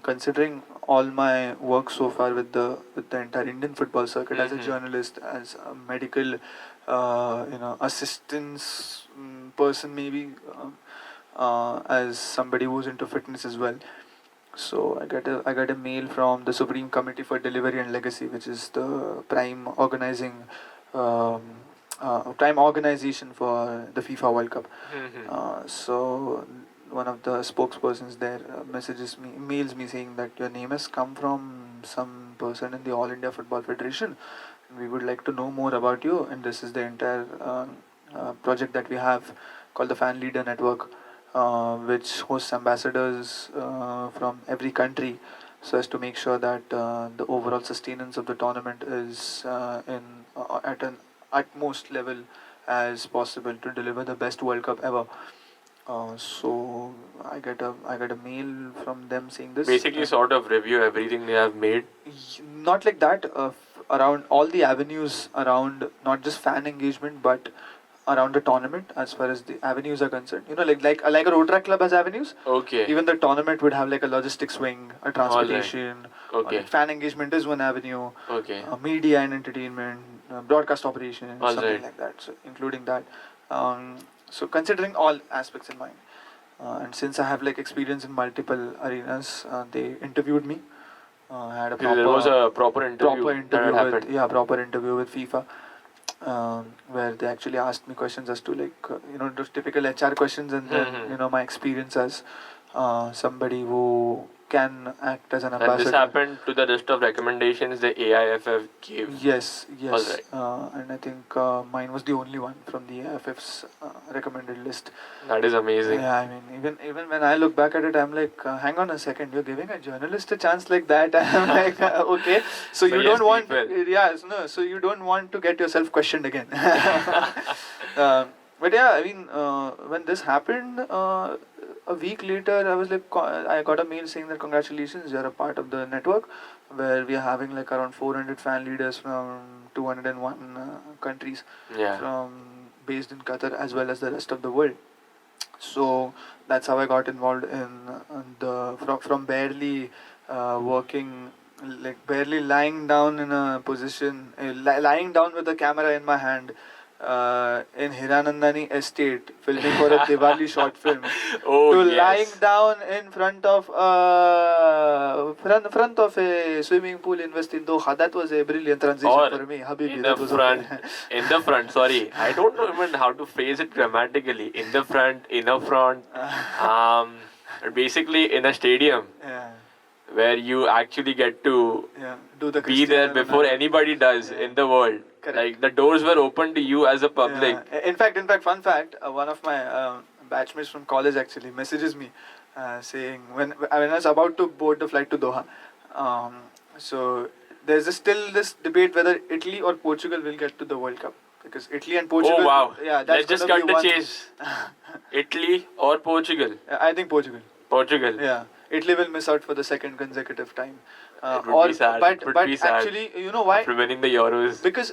considering all my work so far with the entire Indian football circuit as a journalist, as a medical, assistance person, maybe as somebody who's into fitness as well. So I got a mail from the Supreme Committee for Delivery and Legacy, which is the prime um, prime organization for the FIFA World Cup. So one of the spokespersons there mails me saying that your name has come from some person in the All India Football Federation. We would like to know more about you, and this is the entire project that we have called the Fan Leader Network, which hosts ambassadors from every country, so as to make sure that the overall sustenance of the tournament is at an utmost level as possible to deliver the best World Cup ever. So I get a mail from them saying this. Basically, sort of review everything they have made. Not like that. Around all the avenues around not just fan engagement, but around the tournament as far as the avenues are concerned. You know, like a Rotaract club has avenues. Okay. Even the tournament would have like a logistics wing, a transportation. Okay. Like fan engagement is one avenue. Okay. Media and entertainment, broadcast operations, something Alright. like that. So including that. So considering all aspects in mind, and since I have like experience in multiple arenas, they interviewed me. I had a proper There was a proper interview, that had with happened. proper interview with FIFA, where they actually asked me questions as to those typical HR questions, and then my experience as somebody who can act as an And ambassador. this happened to the list of recommendations the AIFF gave. Yes, yes. Alright. And I think mine was the only one from the AFF's recommended list. That is amazing. Yeah, I mean, even when I look back at it, I'm like, hang on a second, you're giving a journalist a chance like that. I'm like, okay, so you But don't yes, want, people. no, so you don't want to get yourself questioned again. But yeah, I mean, when this happened, a week later, I was like, I got a mail saying that congratulations, you're a part of the network, where we are having like around 400 fan leaders from 201 countries, Yeah. from based in Qatar as well as the rest of the world. So that's how I got involved in the from barely working, like barely lying down in a position, lying down with a camera in my hand in Hiranandani estate filming for a Diwali short film, Oh, to yes. lying down in front of front of a swimming pool in West Doha. That was a brilliant transition Or for me, Habibi. in That the was front, okay. in the front. Sorry, I don't know even how to phrase it grammatically. In the front, inner front. Basically, in a stadium Yeah. where you actually get to Yeah, do the be there Cristiano before Ronaldo. anybody does Yeah. in the world. Correct. Like the doors were open to you as a public. Yeah. In fact, fun fact, one of my batchmates from college actually messages me saying when I was about to board the flight to Doha, so there's still this debate whether Italy or Portugal will get to the World Cup, because Italy and Portugal. Oh wow! Yeah, that's Let's just gonna cut be the one. chase. Italy or Portugal? I think Portugal. Portugal. Yeah, Italy will miss out for the second consecutive time. It would be sad. But, It would but be sad. actually, you know why? After winning the Euros. Because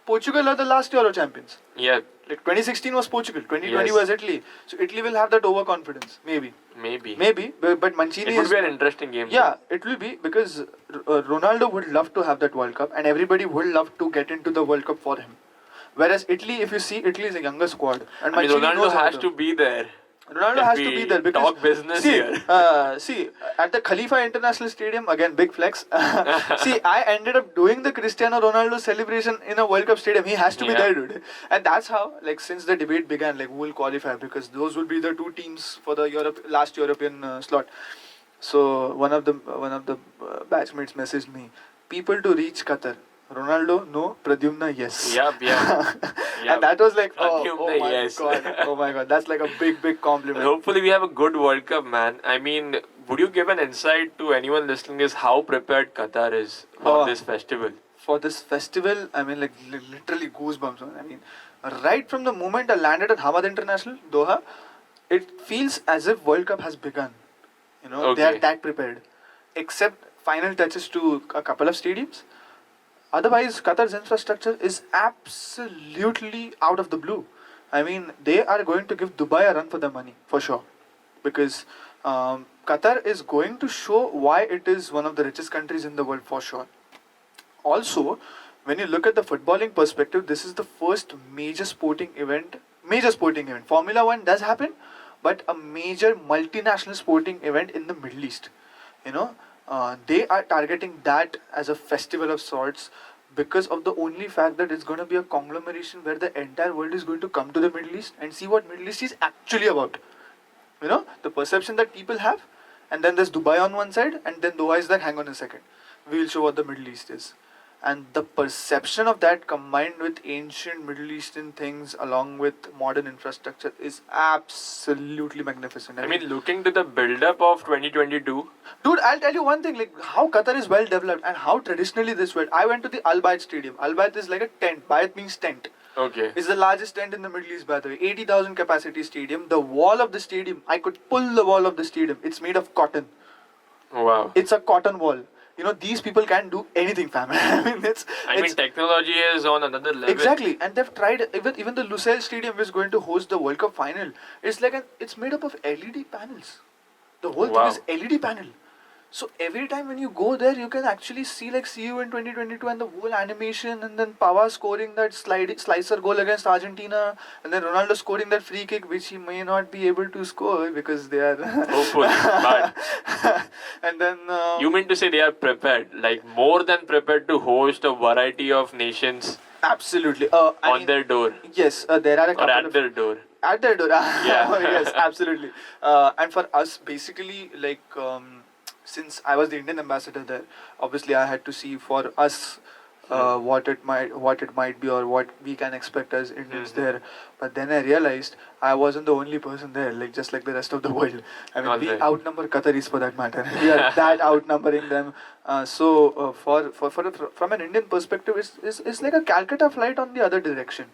Portugal are the last Euro champions. Yeah, Like 2016 was Portugal, 2020 Yes. was Italy. So Italy will have that overconfidence, maybe. maybe. But Mancini It would is. be an interesting game. Yeah, it will be, because Ronaldo would love to have that World Cup, and everybody would love to get into the World Cup for him. Whereas Italy, if you see, Italy is a younger squad, and I mean, Mancini Ronaldo knows how has to be there. Ronaldo If has to we be there, because talk business see, here. see, at the Khalifa International Stadium, again big flex. See, I ended up doing the Cristiano Ronaldo celebration in a World Cup stadium. He has to be Yeah. there, dude. And that's how, like, since the debate began, like, who will qualify, because those will be the two teams for the last European slot. So one of the batchmates messaged me, people to reach Qatar. Ronaldo, no. Pradyumna, yes. Yup. And that was like, oh Pradyumna, my yes. god, oh my god, that's like a big compliment. Hopefully, we have a good World Cup, man. I mean, would you give an insight to anyone listening? Is how prepared Qatar is for Oh. this festival? For this festival, I mean, like literally goosebumps, man. I mean, right from the moment I landed at Hamad International, Doha, it feels as if World Cup has begun. You know, they are Okay. that prepared. Except final touches to a couple of stadiums. Otherwise, Qatar's infrastructure is absolutely out of the blue. I mean, they are going to give Dubai a run for their money, for sure. Because Qatar is going to show why it is one of the richest countries in the world, for sure. Also, when you look at the footballing perspective, this is the first major sporting event. Formula One does happen, but a major multinational sporting event in the Middle East. You know, they are targeting that as a festival of sorts, because of the only fact that it's going to be a conglomeration where the entire world is going to come to the Middle East and see what Middle East is actually about. You know, the perception that people have, and then there's Dubai on one side, and then Doha is like, hang on a second, we will show what the Middle East is. And the perception of that combined with ancient Middle Eastern things along with modern infrastructure is absolutely magnificent. I mean, looking to the build-up of 2022. Dude, I'll tell you one thing, like how Qatar is well developed and how traditionally this world. I went to the Al Bayt Stadium. Al Bayt is like a tent. Bayt means tent. Okay. It's the largest tent in the Middle East, by the way. 80,000 capacity stadium. The wall of the stadium, I could pull the wall of the stadium. It's made of cotton. Wow. It's a cotton wall. You know, these people can't do anything, fam. I mean, Technology is on another level. exactly, and they've tried even the Lusail Stadium, which is going to host the World Cup final. It's like it's made up of LED panels. The whole Wow. thing is LED panel. So every time when you go there, you can actually see you in 2022 and the whole animation, and then Pava scoring that slicer goal against Argentina, and then Ronaldo scoring that free kick, which he may not be able to score because they are. Hopefully, but And then. you mean to say they are prepared, like more than prepared to host a variety of nations Absolutely. on their door Yes, there are a or couple at of. their door? At their door. Yeah. Yes, absolutely. And for us, basically, like since I was the Indian ambassador there, obviously I had to see for us what it might be or what we can expect as Indians there. But then I realized I wasn't the only person there, like just like the rest of the world. I mean, we Alright. outnumber Qataris for that matter. We are that outnumbering them. From an Indian perspective, it's like a Calcutta flight on the other direction.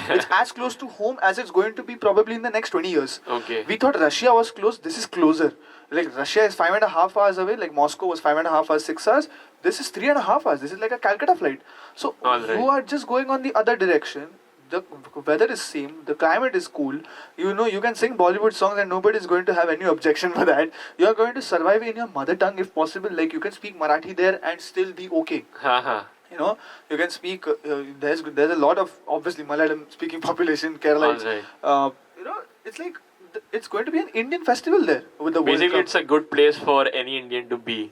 It's as close to home as it's going to be probably in the next 20 years. Okay. We thought Russia was close. This is closer. Like Russia is 5.5 hours away. Like Moscow was 5.5 hours, 6 hours. This is 3.5 hours. This is like a Calcutta flight. So Alright. you are just going on the other direction. The weather is same. The climate is cool. You know, you can sing Bollywood songs and nobody is going to have any objection for that. You are going to survive in your mother tongue if possible. Like you can speak Marathi there and still be okay. Haha. You know, you can speak. There's a lot of obviously Malayalam speaking population. Kerala. Alright. You know, it's like it's going to be an Indian festival there with the World Basically, Cup. it's a good place for any Indian to be.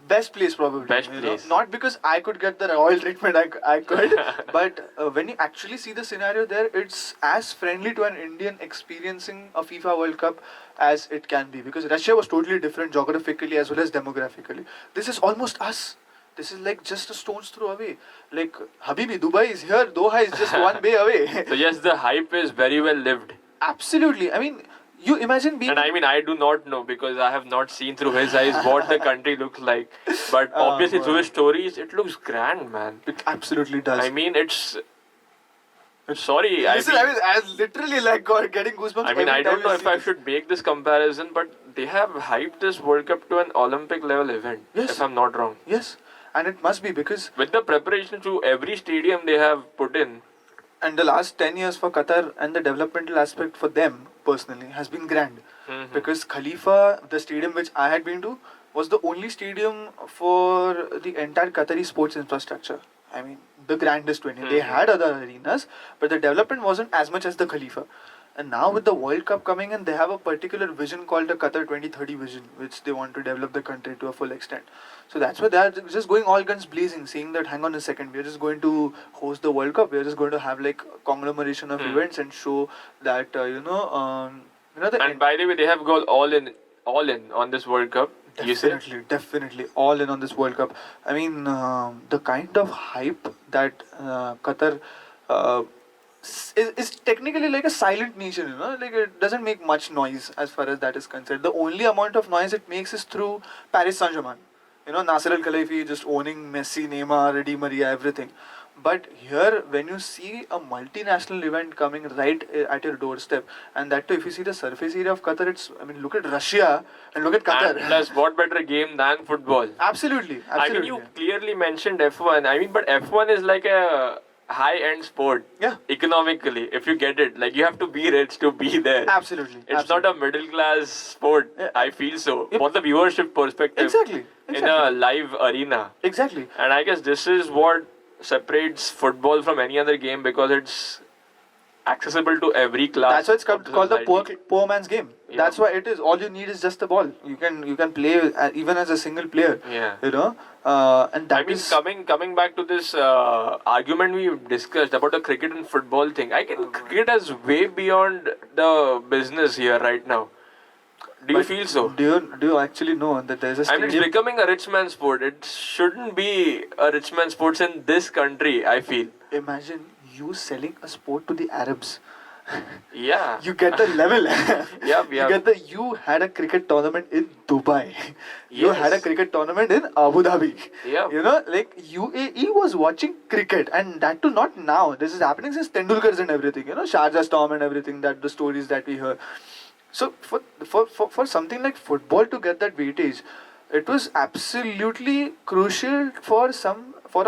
Best place probably. Best you know. place. Not because I could get the royal treatment I could, but when you actually see the scenario there, it's as friendly to an Indian experiencing a FIFA World Cup as it can be. Because Russia was totally different geographically as well as demographically. This is almost us. This is like just a stone's throw away. Like Habibi, Dubai is here, Doha is just one bay away. So yes, the hype is very well lived. Absolutely. I mean, you imagine being. And I mean, I do not know because I have not seen through his eyes what the country looks like. But obviously, through his stories, it looks grand, man. It absolutely does. I mean, it's. Sorry, Listen, I literally like getting goosebumps. I mean, every I don't time know I if see I this. should make this comparison, but they have hyped this World Cup to an Olympic level event. Yes. If I'm not wrong. Yes, and it must be because. With the preparation to every stadium they have put in. And the last 10 years for Qatar and the developmental aspect for them personally has been grand. Mhm. Because Khalifa, the stadium which I had been to, was the only stadium for the entire Qatari sports infrastructure. I mean, the grandest one. They had other arenas, but the development wasn't as much as the Khalifa. And now with the World Cup coming in, they have a particular vision called the Qatar 2030 vision, which they want to develop the country to a full extent. So that's why they are just going all guns blazing, saying that hang on a second, we are just going to host the World Cup. We are just going to have like a conglomeration of events and show that And by the way, they have gone all in on this World Cup. You said? Definitely, all in on this World Cup. I mean, the kind of hype that Qatar is technically like a silent nation, you know, like it doesn't make much noise as far as that is concerned. The only amount of noise it makes is through Paris Saint-Germain. You know, Nasser Al-Khelaifi just owning Messi, Neymar, Di Maria, everything. But here, when you see a multinational event coming right at your doorstep, and that too, if you see the surface area of Qatar, look at Russia and look at Qatar. And plus, what better game than football? Absolutely. I mean, you clearly mentioned F1. I mean, but F1 is like a high-end sport. Yeah. Economically, if you get it, like you have to be rich to be there. Absolutely. It's not a middle-class sport. Yeah. I feel so. For the viewership perspective. Exactly. In a live arena. Exactly. And I guess this is what separates football from any other game because it's accessible to every class. That's why it's called the society. poor man's game. Yeah. That's why it is. All you need is just the ball. You can play even as a single player. Yeah. You know, and that I mean, is coming back to this argument we discussed about the cricket and football thing, I can cricket is way beyond the business here right now. Do you But feel so? Do you actually know that there's a I mean, stadium? it's becoming a rich man's sport. It shouldn't be a rich man's sport in this country, I feel. Imagine you selling a sport to the Arabs. Yeah. You get the level. Yeah. You had a cricket tournament in Dubai. You Yes. had a cricket tournament in Abu Dhabi. Yeah. You know, like UAE was watching cricket, and that too not now. This is happening since Tendulkar's and everything. You know, Sharjah Storm and everything. That the stories that we hear. So for something like football to get that weightage, it was absolutely crucial for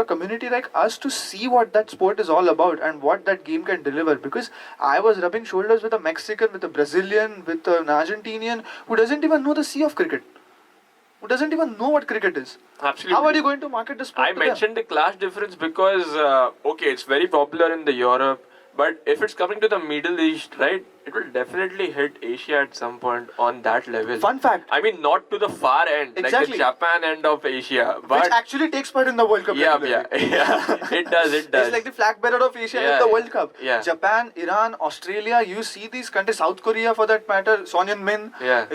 a community like us to see what that sport is all about and what that game can deliver. Because I was rubbing shoulders with a Mexican, with a Brazilian, with an Argentinian who doesn't even know the sea of cricket, who doesn't even know what cricket is. Absolutely. How are you going to market the sport? I to them? mentioned the class difference because, okay, it's very popular in the Europe, But if it's coming to the Middle East, right, it will definitely hit Asia at some point on that level. Fun fact. I mean, not to the far end, like Exactly. the Japan end of Asia, but Which actually takes part in the World Cup. yeah, regularly. yeah, it does. It's like the flag bearer of Asia Yeah, in the yeah. World Cup. Yeah. Japan, Iran, Australia, you see these countries, South Korea for that matter, Son Heung-min, Yeah.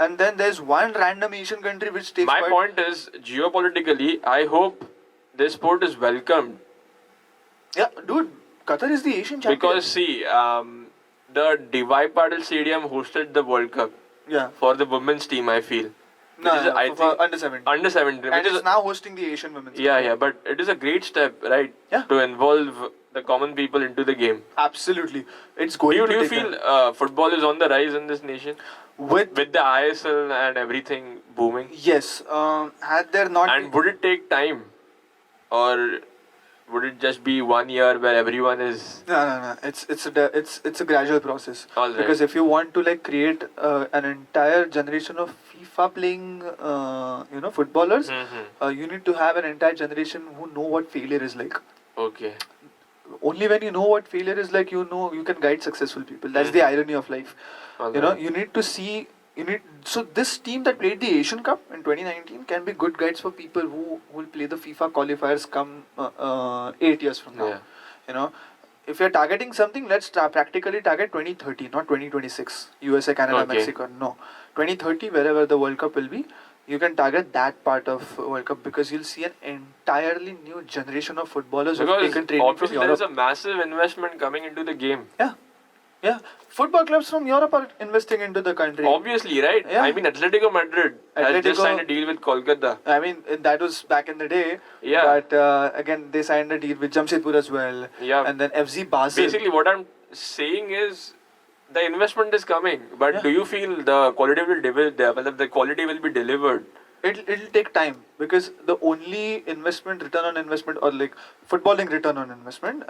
and then there's one random Asian country which takes My part. point is, geopolitically, I hope this sport is welcomed. Yeah, dude, Qatar is the Asian champion. Because see, the Divai Patil Stadium hosted the World Cup yeah, for the women's team. I feel. no, Which is, no, I for think under 17. under 17, And which it's is now hosting the Asian women's. yeah, Cup. yeah, but it is a great step, right? Yeah. To involve the common people into the game. Absolutely, it's Do going you, to do you take feel a- football is on the rise in this nation with with the ISL and everything booming? yes, had there not And would it take time, or would it just be 1 year where everyone is no. It's a gradual process. all right? Because if you want to like create an entire generation of FIFA playing, footballers, Mhm. you need to have an entire generation who know what failure is like. Okay. Only when you know what failure is like, you can guide successful people. That's the irony of life. All You know, right. you need to see. So this team that played the Asian Cup in 2019 can be good guides for people who will play the FIFA qualifiers come 8 years from now. Yeah. You know, if you're targeting something, let's practically target 2030, not 2026. USA, Canada, Okay. Mexico. No, 2030, wherever the World Cup will be, you can target that part of World Cup because you'll see an entirely new generation of footballers who've Because taken training from obviously there Europe. is a massive investment coming into the game. Yeah, football clubs from Europe are investing into the country. Obviously, right? Yeah. I mean, Atletico Madrid has just Atletico- signed a deal with Kolkata. I mean, that was back in the day. Yeah. But again, they signed a deal with Jamshedpur as well. Yeah. And then FC Basel. Basically, what I'm saying is the investment is coming, but Yeah. do you feel the quality will the quality will be delivered? It'll take time because the only return on investment or like footballing return on investment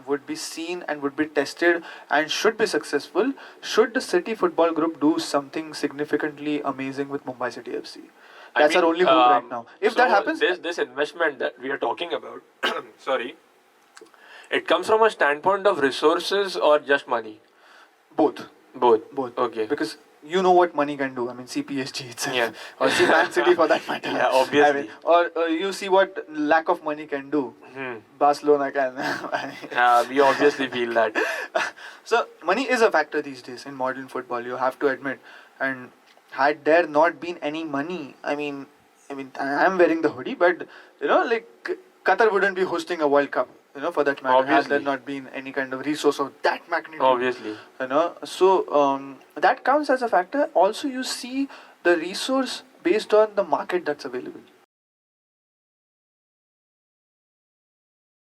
would be seen and would be tested and should be successful should the City Football Group do something significantly amazing with Mumbai City FC. That's our only hope right now. If that happens, this investment that we are talking about, sorry, it comes from a standpoint of resources or just money? both. Both. Okay. Because you know what money can do. I mean, see PSG itself. Yeah. Or see Man City for that matter. Yeah, obviously. I mean, or you see what lack of money can do. Hmm. Barcelona can. We obviously feel that. So money is a factor these days in modern football. You have to admit. And had there not been any money, I mean, I'm wearing the hoodie, but like Qatar wouldn't be hosting a World Cup. For that matter, had Obviously. there not been any kind of resource of that magnitude. Obviously. So that counts as a factor. Also, you see the resource based on the market that's available.